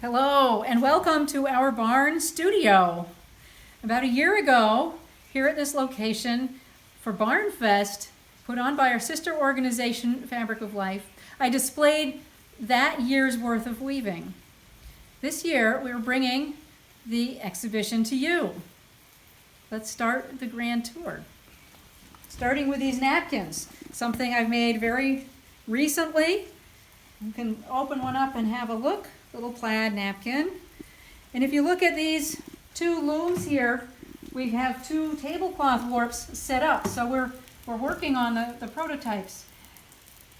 Hello and welcome to our barn studio. About a year ago, here at this location for Barn Fest, put on by our sister organization, Fabric of Life, I displayed that year's worth of weaving. This year, we're bringing the exhibition to you. Let's start the grand tour. Starting with these napkins, something I've made very recently. You can open one up and have a look. Little plaid napkin. And if you look at these two looms here, we have two tablecloth warps set up. So we're working on the prototypes.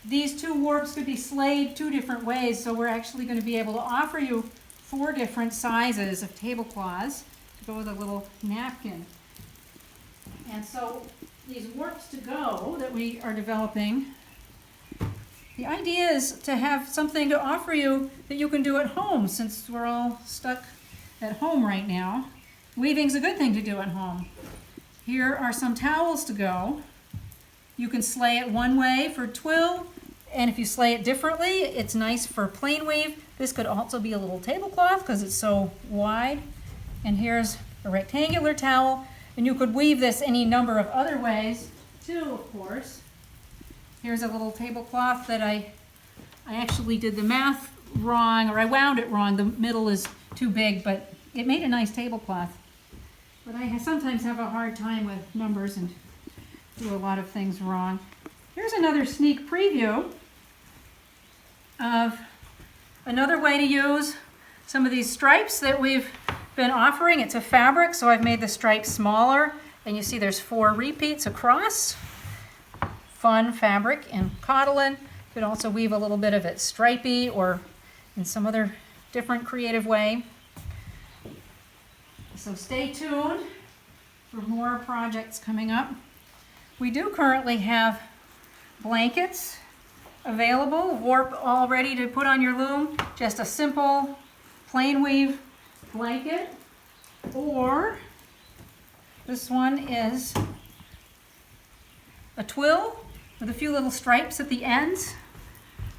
These two warps could be slayed two different ways, so we're actually going to be able to offer you 4 different sizes of tablecloths to go with a little napkin. And so these warps to go that we are developing, the idea is to have something to offer you that you can do at home, since we're all stuck at home right now. Weaving's a good thing to do at home. Here are some towels to go. You can slay it one way for twill, and if you slay it differently, it's nice for plain weave. This could also be a little tablecloth because it's so wide. And here's a rectangular towel, and you could weave this any number of other ways too, of course. Here's a little tablecloth that I actually did the math wrong, or I wound it wrong. The middle is too big, but it made a nice tablecloth. But I sometimes have a hard time with numbers and do a lot of things wrong. Here's another sneak preview of another way to use some of these stripes that we've been offering. It's a fabric, so I've made the stripes smaller, and you see there's 4 repeats across. Fun fabric and cotton. You could also weave a little bit of it stripy or in some other different creative way. So stay tuned for more projects coming up. We do currently have blankets available, warp all ready to put on your loom. Just a simple plain weave blanket, or this one is a twill with a few little stripes at the ends,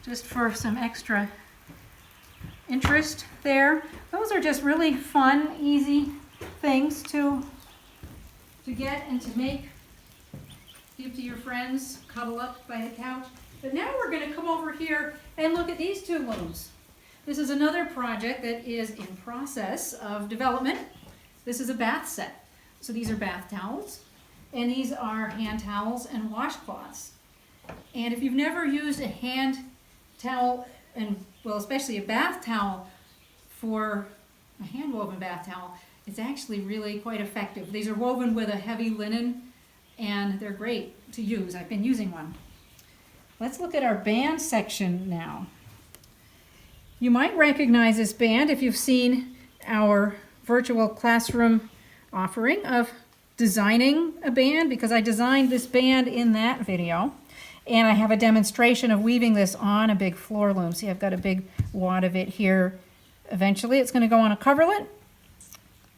just for some extra interest there. Those are just really fun, easy things to get and to make. Give to your friends, cuddle up by the couch. But now we're going to come over here and look at these 2 looms. This is another project that is in process of development. This is a bath set. So these are bath towels, and these are hand towels and washcloths. And if you've never used a hand towel, and well, especially a bath towel, for a hand woven bath towel, it's actually really quite effective. These are woven with a heavy linen, and they're great to use. I've been using one. Let's look at our band section now. You might recognize this band if you've seen our virtual classroom offering of designing a band, because I designed this band in that video. And I have a demonstration of weaving this on a big floor loom. See, I've got a big wad of it here. Eventually, it's going to go on a coverlet.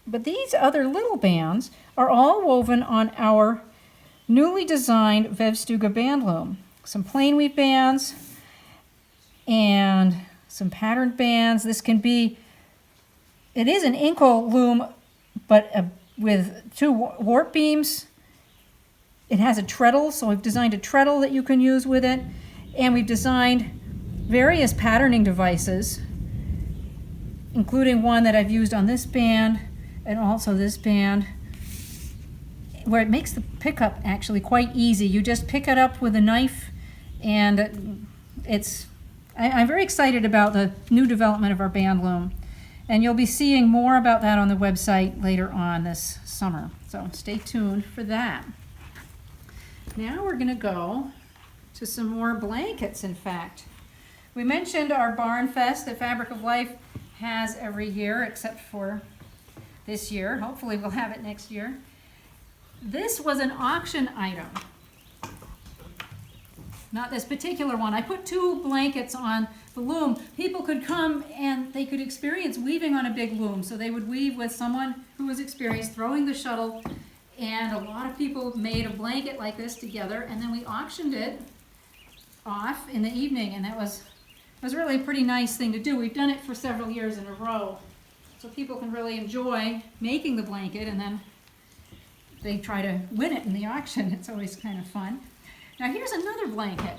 But these other little bands are all woven on our newly designed Vävstuga band loom. Some plain weave bands and some patterned bands. This can be, it is an inkle loom, but with 2 warp beams. It has a treadle, so we've designed a treadle that you can use with it. And we've designed various patterning devices, including one that I've used on this band and also this band, where it makes the pickup actually quite easy. You just pick it up with a knife, and I'm very excited about the new development of our band loom. And you'll be seeing more about that on the website later on this summer. So stay tuned for that. Now we're going to go to some more blankets, in fact. We mentioned our Barn Fest that Fabric of Life has every year, except for this year. Hopefully we'll have it next year. This was an auction item. Not this particular one. I put 2 blankets on the loom. People could come and they could experience weaving on a big loom. So they would weave with someone who was experienced, throwing the shuttle. And a lot of people made a blanket like this together, and then we auctioned it off in the evening, and that was was really a pretty nice thing to do. We've done it for several years in a row, so people can really enjoy making the blanket, and then they try to win it in the auction. It's always kind of fun. Now here's another blanket.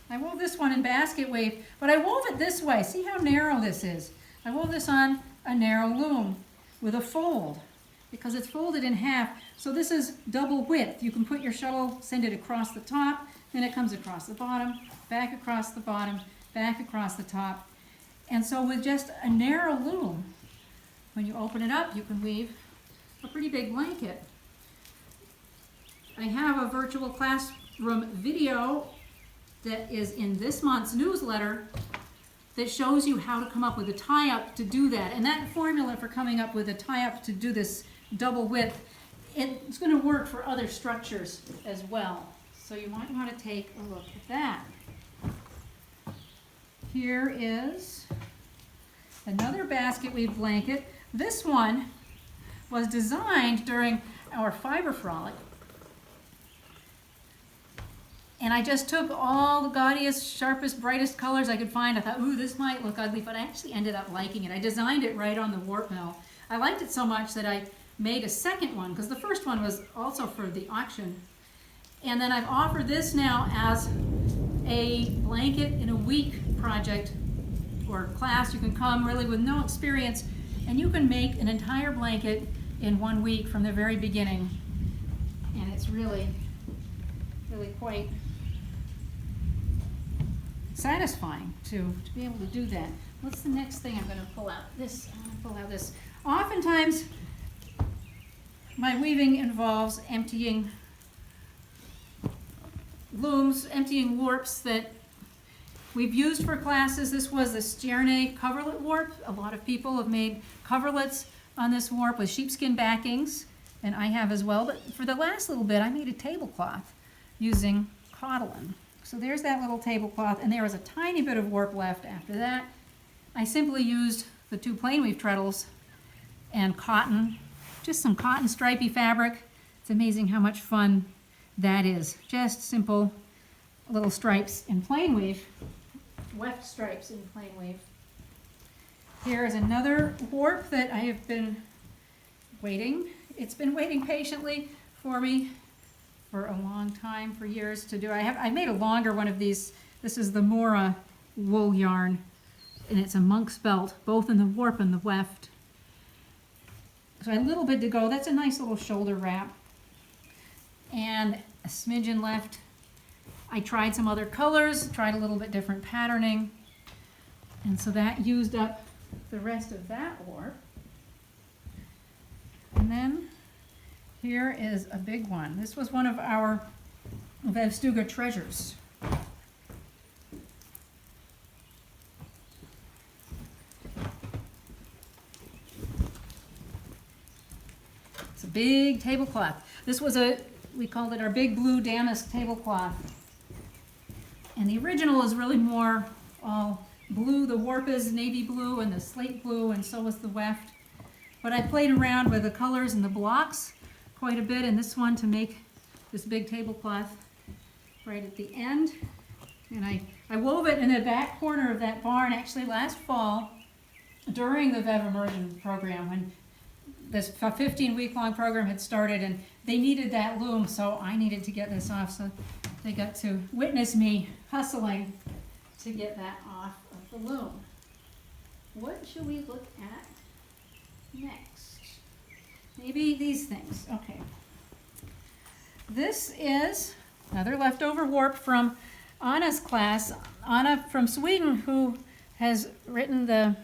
I wove this one in basket weave, but I wove it this way. See how narrow this is? I wove this on a narrow loom with a fold because it's folded in half. So this is double width. You can put your shuttle, send it across the top, then it comes across the bottom, back across the bottom, back across the top. And so with just a narrow loom, when you open it up, you can weave a pretty big blanket. I have a virtual classroom video that is in this month's newsletter that shows you how to come up with a tie-up to do that. And that formula for coming up with a tie-up to do this double width, it's going to work for other structures as well. So you might want to take a look at that. Here is another basket weave blanket. This one was designed during our fiber frolic. And I just took all the gaudiest, sharpest, brightest colors I could find. I thought, ooh, this might look ugly, but I actually ended up liking it. I designed it right on the warp mill. I liked it so much that I made a second one, because the first one was also for the auction. And then I've offered this now as a blanket in a week project or class. You can come really with no experience, and you can make an entire blanket in 1 week from the very beginning. And it's really quite satisfying to be able to do that. What's the next thing I'm going to pull out? This. Oftentimes, my weaving involves emptying looms, emptying warps that we've used for classes. This was the Stjerne coverlet warp. A lot of people have made coverlets on this warp with sheepskin backings, and I have as well. But for the last little bit, I made a tablecloth using cotton. So there's that little tablecloth, and there was a tiny bit of warp left after that. I simply used the 2 plain weave treadles and cotton, just some cotton stripy fabric. It's amazing how much fun that is. Just simple little stripes in plain weave, weft stripes in plain weave. Here is another warp that I have been waiting. It's been waiting patiently for me for a long time, for years to do. I made a longer one of these. This is the Mora wool yarn, and it's a monk's belt, both in the warp and the weft. So a little bit to go. That's a nice little shoulder wrap. And a smidgen left. I tried some other colors, tried a little bit different patterning, and so that used up the rest of that warp. And then here is a big one. This was one of our Vävstuga treasures. It's a big tablecloth. This was we called it our big blue damask tablecloth. And the original is really more all blue. The warp is navy blue and the slate blue, and so is the weft. But I played around with the colors and the blocks quite a bit in this one to make this big tablecloth right at the end. And I wove it in the back corner of that barn actually last fall during the Immersion program, when this 15-week-long program had started, and they needed that loom, so I needed to get this off. So they got to witness me hustling to get that off of the loom. What should we look at next? Maybe these things. Okay. This is another leftover warp from Anna's class. Anna from Sweden, who has written the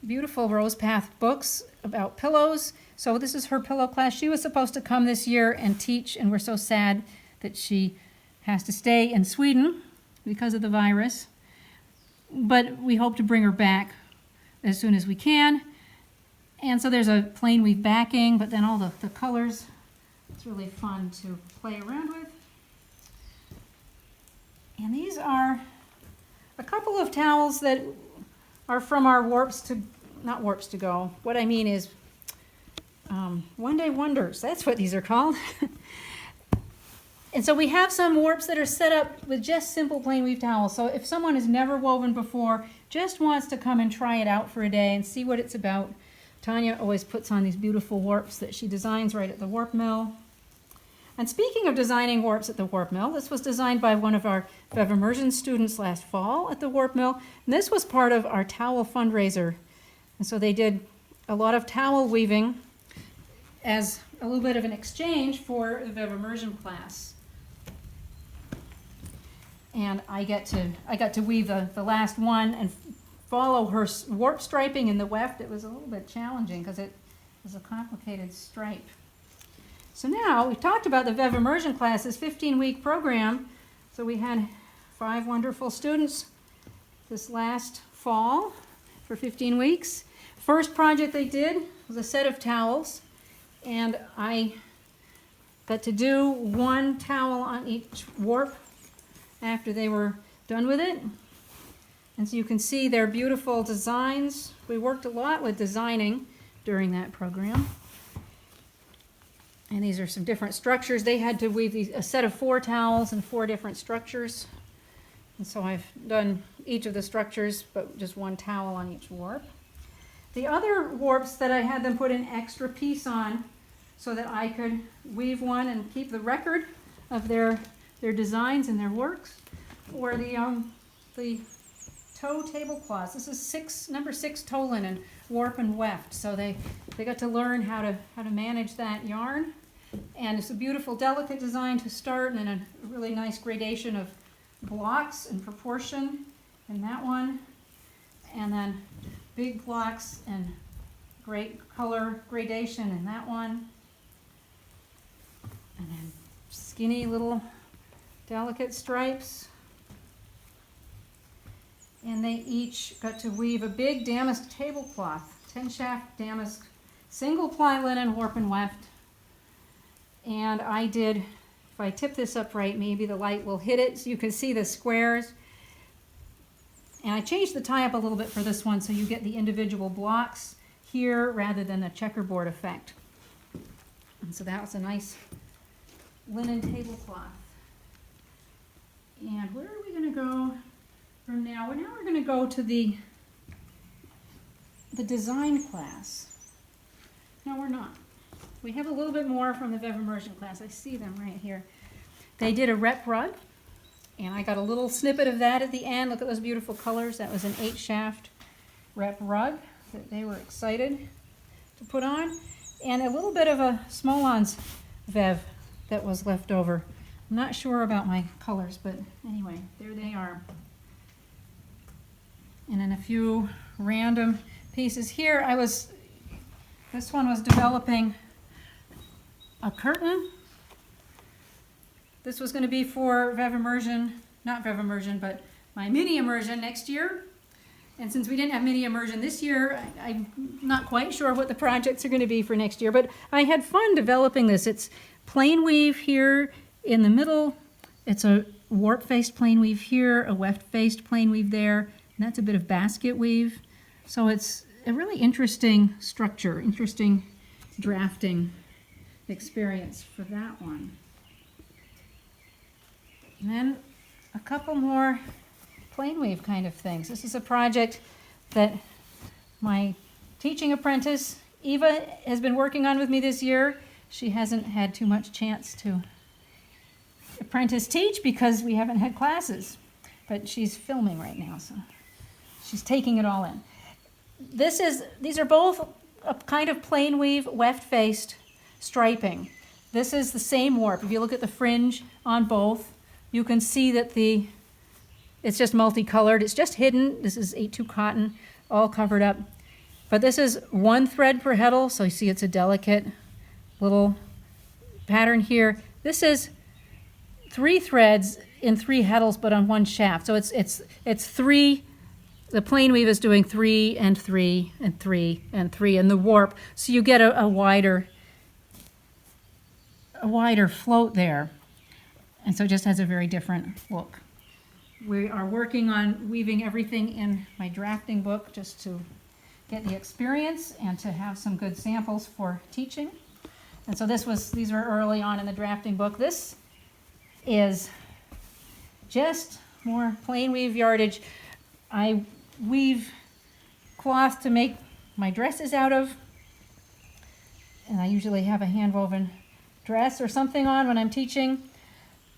beautiful Rose Path books about pillows. So this is her pillow class. She was supposed to come this year and teach, and we're so sad that she has to stay in Sweden because of the virus. But we hope to bring her back as soon as we can. And so there's a plain weave backing, but then all the colors, it's really fun to play around with. And these are a couple of towels that are from our not warps to go. What I mean is one day wonders. That's what these are called. And so we have some warps that are set up with just simple plain weave towels. So if someone has never woven before, just wants to come and try it out for a day and see what it's about, Tanya always puts on these beautiful warps that she designs right at the warp mill. And speaking of designing warps at the warp mill, this was designed by one of our Immersion students last fall at the warp mill. And this was part of our towel fundraiser. And so they did a lot of towel weaving as a little bit of an exchange for the Immersion class. And I got to weave the last one and follow her warp striping in the weft. It was a little bit challenging because it was a complicated stripe. So now we've talked about the Immersion class, this 15-week program. So we had 5 wonderful students this last fall for 15 weeks. First project they did was a set of towels, and I got to do 1 towel on each warp after they were done with it. And so you can see their beautiful designs. We worked a lot with designing during that program. And these are some different structures. They had to weave a set of 4 towels and 4 different structures. And so I've done each of the structures, but just 1 towel on each warp. The other warps that I had them put an extra piece on so that I could weave one and keep the record of their designs and their works, or the toe tablecloths. This is number 6 toe linen, warp and weft. So they got to learn how to manage that yarn. And it's a beautiful, delicate design to start, and a really nice gradation of blocks and proportion in that one. And then big blocks and great color gradation in that one. And then skinny little delicate stripes. And they each got to weave a big damask tablecloth, 10 shaft damask, single ply linen, warp and weft. And I did, if I tip this up right, maybe the light will hit it so you can see the squares. And I changed the tie up a little bit for this one so you get the individual blocks here rather than the checkerboard effect. And so that was a nice linen tablecloth. And where are we going to go from now? Well, now we're going to go to the design class. No, we're not. We have a little bit more from the Immersion class. I see them right here. They did a rep rug, and I got a little snippet of that at the end. Look at those beautiful colors. That was an 8 shaft rep rug that they were excited to put on. And a little bit of a small-ons vev that was left over. I'm not sure about my colors, but anyway, there they are. And then a few random pieces here. This one was developing a curtain. This was going to be for Immersion, not Immersion, but my mini immersion next year. And since we didn't have mini immersion this year, I'm not quite sure what the projects are going to be for next year, but I had fun developing this. It's plain weave here in the middle. It's a warp-faced plain weave here, a weft-faced plain weave there, and that's a bit of basket weave. So it's a really interesting structure, interesting drafting experience for that one. And then a couple more plain weave kind of things. This is a project that my teaching apprentice, Eva, has been working on with me this year. She hasn't had too much chance to apprentice teach because we haven't had classes, but she's filming right now, so she's taking it all in. These are both a kind of plain weave, weft-faced striping. This is the same warp. If you look at the fringe on both, you can see that it's just multicolored. It's just hidden. This is 8-2 cotton, all covered up. But this is 1 thread per heddle, so you see it's a delicate little pattern here. This is 3 threads in 3 heddles, but on 1 shaft. So it's 3. The plain weave is doing 3 and 3 and 3 and 3 in the warp, so you get a wider float there. And so it just has a very different look. We are working on weaving everything in my drafting book just to get the experience and to have some good samples for teaching. And so these were early on in the drafting book. This is just more plain weave yardage. I weave cloth to make my dresses out of, and I usually have a hand-woven dress or something on when I'm teaching.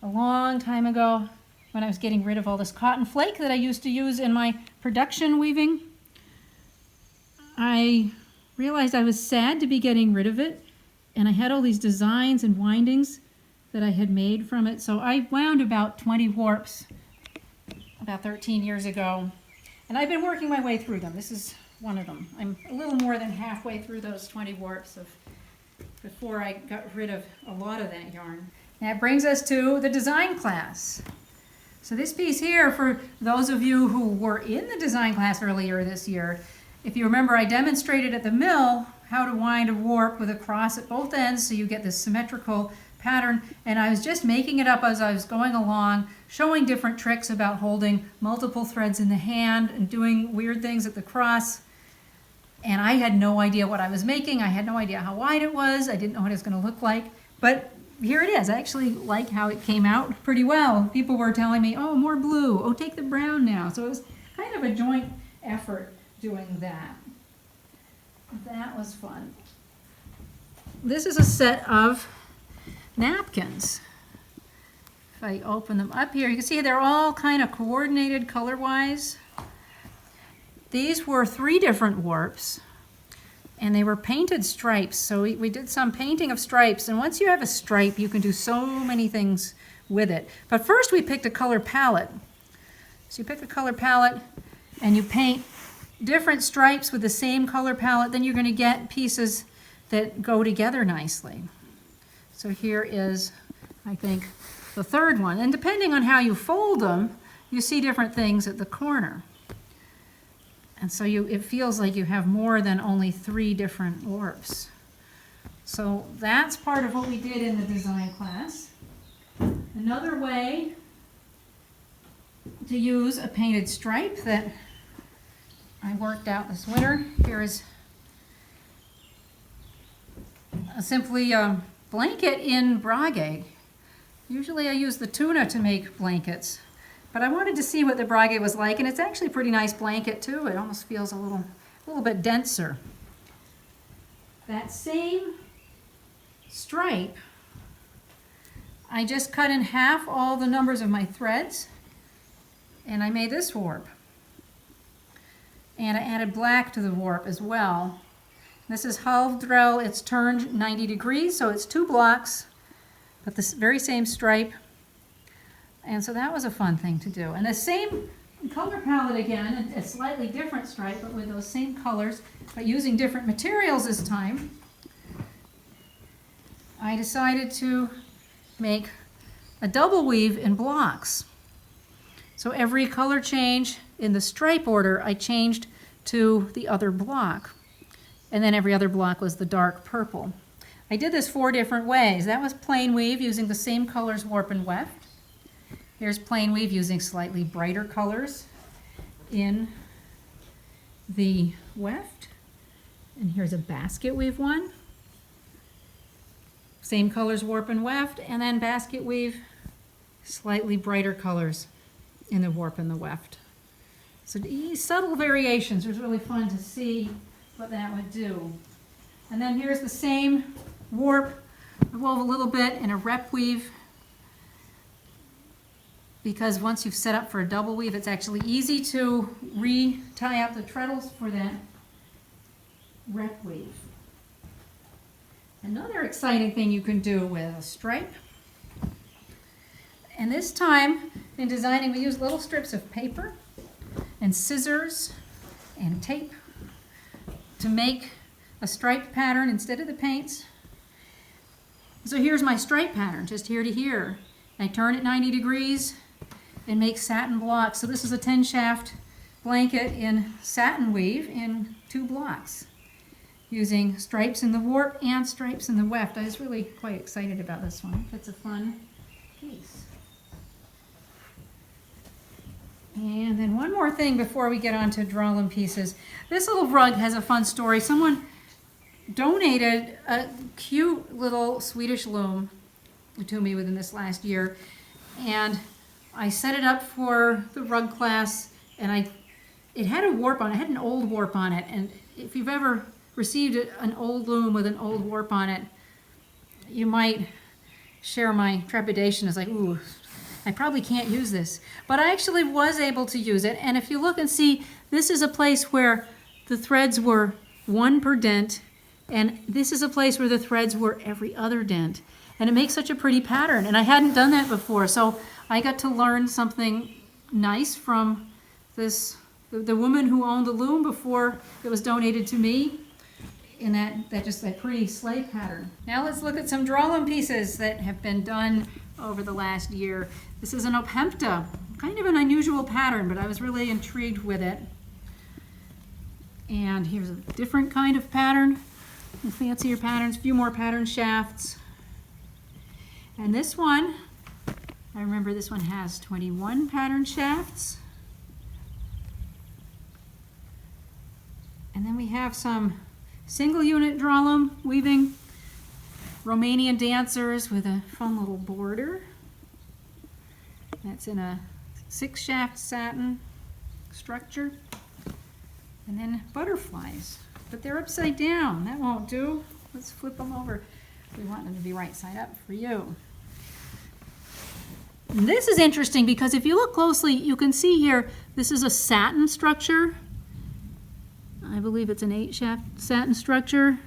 A long time ago, when I was getting rid of all this cotton flake that I used to use in my production weaving, I realized I was sad to be getting rid of it, and I had all these designs and windings that I had made from it. So I wound about 20 warps about 13 years ago, and I've been working my way through them. This is one of them. I'm a little more than halfway through those 20 warps before I got rid of a lot of that yarn. That brings us to the design class. So this piece here, for those of you who were in the design class earlier this year, if you remember, I demonstrated at the mill how to wind a warp with a cross at both ends so you get this symmetrical pattern, and I was just making it up as I was going along, showing different tricks about holding multiple threads in the hand and doing weird things at the cross. And I had no idea what I was making. I had no idea how wide it was. I didn't know what it was going to look like. But here it is. I actually like how it came out pretty well. People were telling me, oh, more blue. Oh, take the brown now. So it was kind of a joint effort doing that. That was fun. This is a set of napkins. If I open them up here, you can see they're all kind of coordinated color-wise. These were 3 different warps, and they were painted stripes. So we did some painting of stripes, and once you have a stripe, you can do so many things with it. But first we picked a color palette. So you pick a color palette, and you paint different stripes with the same color palette, then you're going to get pieces that go together nicely. So here is, I think, the 3rd one. And depending on how you fold them, you see different things at the corner. And so it feels like you have more than only 3 different warps. So that's part of what we did in the design class. Another way to use a painted stripe that I worked out this winter, here is simply a blanket in bragage. Usually I use the tuna to make blankets, but I wanted to see what the bragage was like, and it's actually a pretty nice blanket too. It almost feels a little bit denser. That same stripe, I just cut in half all the numbers of my threads, and I made this warp. And I added black to the warp as well. This is halvdrel. It's turned 90 degrees, so it's 2 blocks, but the very same stripe. And so that was a fun thing to do. And the same color palette again, a slightly different stripe, but with those same colors, but using different materials this time. I decided to make a double weave in blocks. So every color change in the stripe order, I changed to the other block. And then every other block was the dark purple. I did this 4 different ways. That was plain weave using the same colors warp and weft. Here's plain weave using slightly brighter colors in the weft. And here's a basket weave one. Same colors warp and weft, and then basket weave, slightly brighter colors in the warp and the weft. So these subtle variations, it was really fun to see what that would do. And then here's the same warp. I wove a little bit in a rep weave, because once you've set up for a double weave, it's actually easy to re-tie up the treadles for that rep weave. Another exciting thing you can do with a stripe, and this time in designing we use little strips of paper and scissors and tape to make a striped pattern instead of the paints. So here's my stripe pattern, just here to here. I turn it 90 degrees and make satin blocks. So this is a 10 shaft blanket in satin weave in 2 blocks, using stripes in the warp and stripes in the weft. I was really quite excited about this one. It's a fun piece. And then one more thing before we get on to drawing pieces. This little rug has a fun story. Someone donated a cute little Swedish loom to me within this last year. and I set it up for the rug class, and it had a warp on it. It had an old warp on it, and if you've ever received an old loom with an old warp on it, you might share my trepidation. It's like, ooh, I probably can't use this. But I actually was able to use it, and if you look and see, this is a place where the threads were one per dent, and this is a place where the threads were every other dent. And it makes such a pretty pattern, and I hadn't done that before, so I got to learn something nice from the woman who owned the loom before it was donated to me, in that pretty sleigh pattern. Now let's look at some drawloom pieces that have been done over the last year. This is an Opempta, kind of an unusual pattern, but I was really intrigued with it. And here's a different kind of pattern, fancier patterns, a few more pattern shafts. And this one, I remember this one has 21 pattern shafts. And then we have some single unit drawloom weaving, Romanian dancers with a fun little border. That's in a 6-shaft satin structure. And then butterflies, but they're upside down. That won't do. Let's flip them over. We want them to be right side up for you. And this is interesting because if you look closely, you can see here, this is a satin structure. I believe it's an 8-shaft satin structure.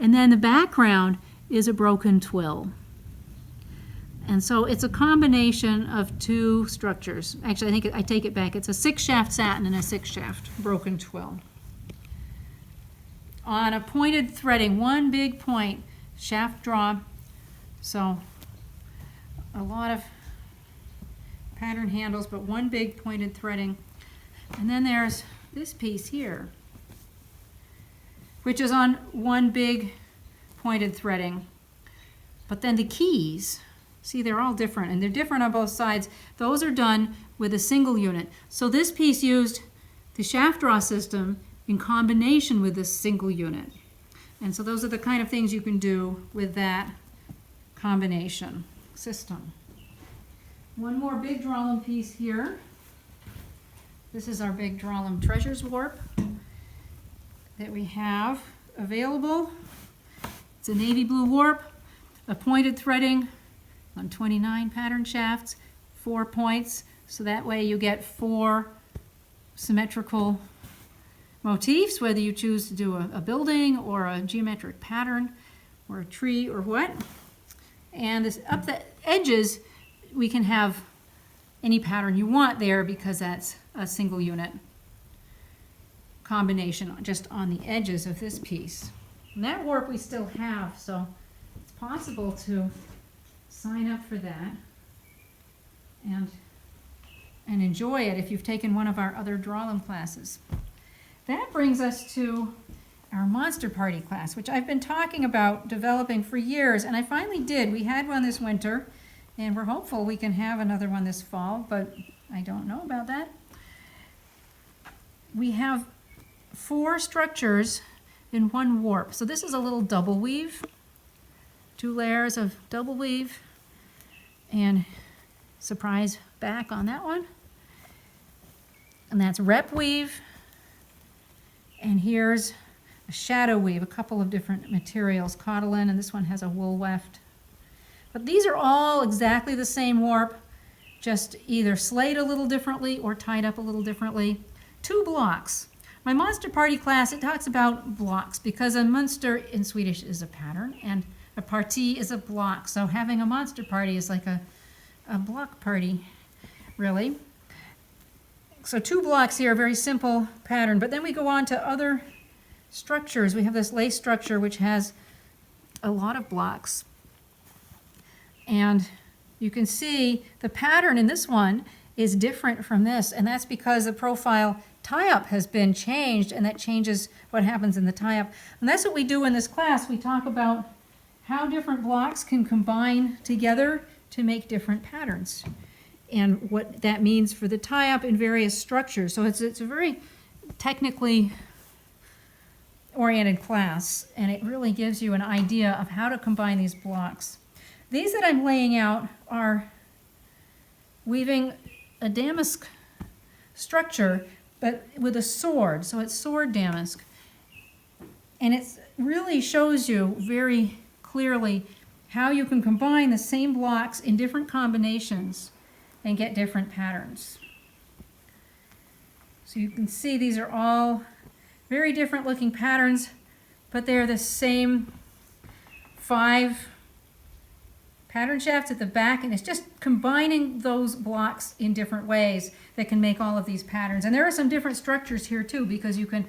And then the background is a broken twill. And so it's a combination of two structures. Actually, I take it back. It's a 6-shaft satin and a 6-shaft broken twill. On a pointed threading, one big point, shaft draw. So a lot of pattern handles, but one big pointed threading. And then there's this piece here, which is on one big pointed threading. But then the keys, see, they're all different, and they're different on both sides. Those are done with a single unit. So this piece used the shaft draw system in combination with this single unit. And so those are the kind of things you can do with that combination system. One more big drawloom piece here. This is our big drawloom treasures warp that we have available. It's a navy blue warp, a pointed threading on 29 pattern shafts, 4 points, so that way you get 4 symmetrical motifs, whether you choose to do a building or a geometric pattern or a tree or what. And up the edges, we can have any pattern you want there because that's a single unit combination just on the edges of this piece. And that warp we still have, so it's possible to sign up for that and enjoy it if you've taken one of our other drawloom classes. That brings us to our Monster Party class, which I've been talking about developing for years, and I finally did. We had one this winter, and we're hopeful we can have another one this fall, but I don't know about that. We have 4 structures in one warp. So this is a little double weave, 2 layers of double weave, and surprise back on that one. And that's rep weave. And here's a shadow weave, a couple of different materials, cotton, and this one has a wool weft. But these are all exactly the same warp, just either slayed a little differently or tied up a little differently. 2 blocks. My Monster Party class, it talks about blocks because a Mönster in Swedish is a pattern and a parti is a block. So having a Monster Party is like a block party, really. So 2 blocks here, very simple pattern. But then we go on to other structures. We have this lace structure which has a lot of blocks. And you can see the pattern in this one is different from this, and that's because the profile tie-up has been changed, and that changes what happens in the tie-up. And that's what we do in this class. We talk about how different blocks can combine together to make different patterns, and what that means for the tie-up in various structures. So it's a very technically oriented class, and it really gives you an idea of how to combine these blocks. These that I'm laying out are weaving a damask structure, but with a sword, so it's sword damask. And it really shows you very clearly how you can combine the same blocks in different combinations and get different patterns. So you can see these are all very different looking patterns, but they're the same 5 pattern shafts at the back, and it's just combining those blocks in different ways that can make all of these patterns. And there are some different structures here too, because you can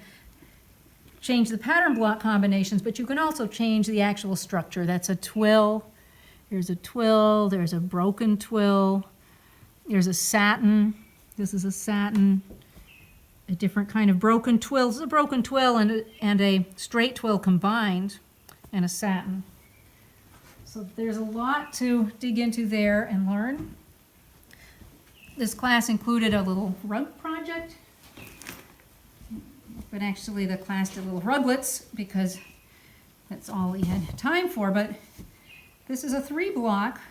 change the pattern block combinations, but you can also change the actual structure. That's a twill, there's a broken twill, there's a satin, this is a satin, a different kind of broken twill. This is a broken twill and a straight twill combined, and a satin. So there's a lot to dig into there and learn. This class included a little rug project, but actually the class did little ruglets because that's all we had time for. But this is a 3-block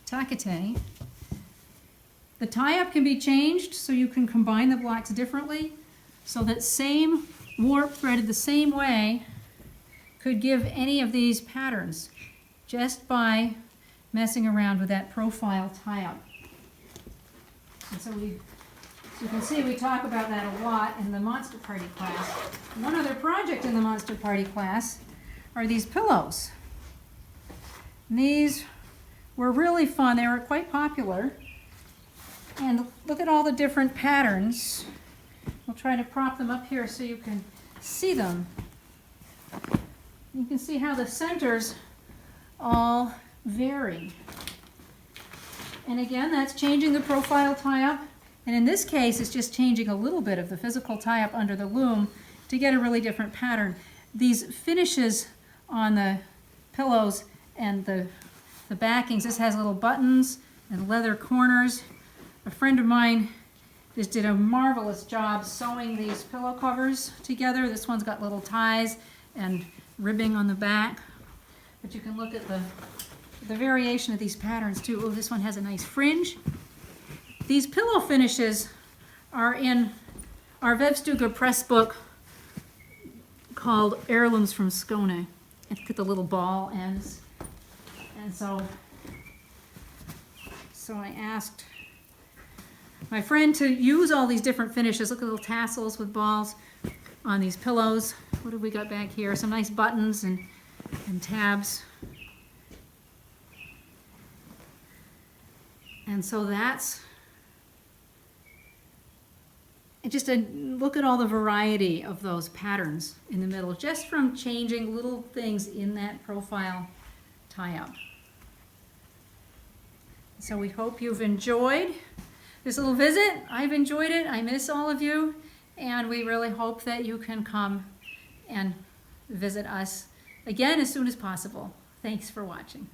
taquete. The tie-up can be changed so you can combine the blocks differently, so that same warp threaded the same way could give any of these patterns just by messing around with that profile tie-up. And so you can see we talk about that a lot in the Monster Party class. One other project in the Monster Party class are these pillows. And these were really fun. They were quite popular. And look at all the different patterns. We'll try to prop them up here so you can see them. You can see how the centers all vary. And again, that's changing the profile tie-up. And in this case, it's just changing a little bit of the physical tie-up under the loom to get a really different pattern. These finishes on the pillows and the backings, this has little buttons and leather corners. A friend of mine just did a marvelous job sewing these pillow covers together. This one's got little ties and ribbing on the back. But you can look at the variation of these patterns too. Oh, this one has a nice fringe. These pillow finishes are in our Vävstuga press book called Heirlooms from Skåne. And look at the little ball ends. And so I asked my friend to use all these different finishes. Look at little tassels with balls on these pillows. What have we got back here? Some nice buttons and tabs. And so that's just a look at all the variety of those patterns in the middle, just from changing little things in that profile tie-up. So we hope you've enjoyed this little visit. I've enjoyed it. I miss all of you. And we really hope that you can come and visit us again as soon as possible. Thanks for watching.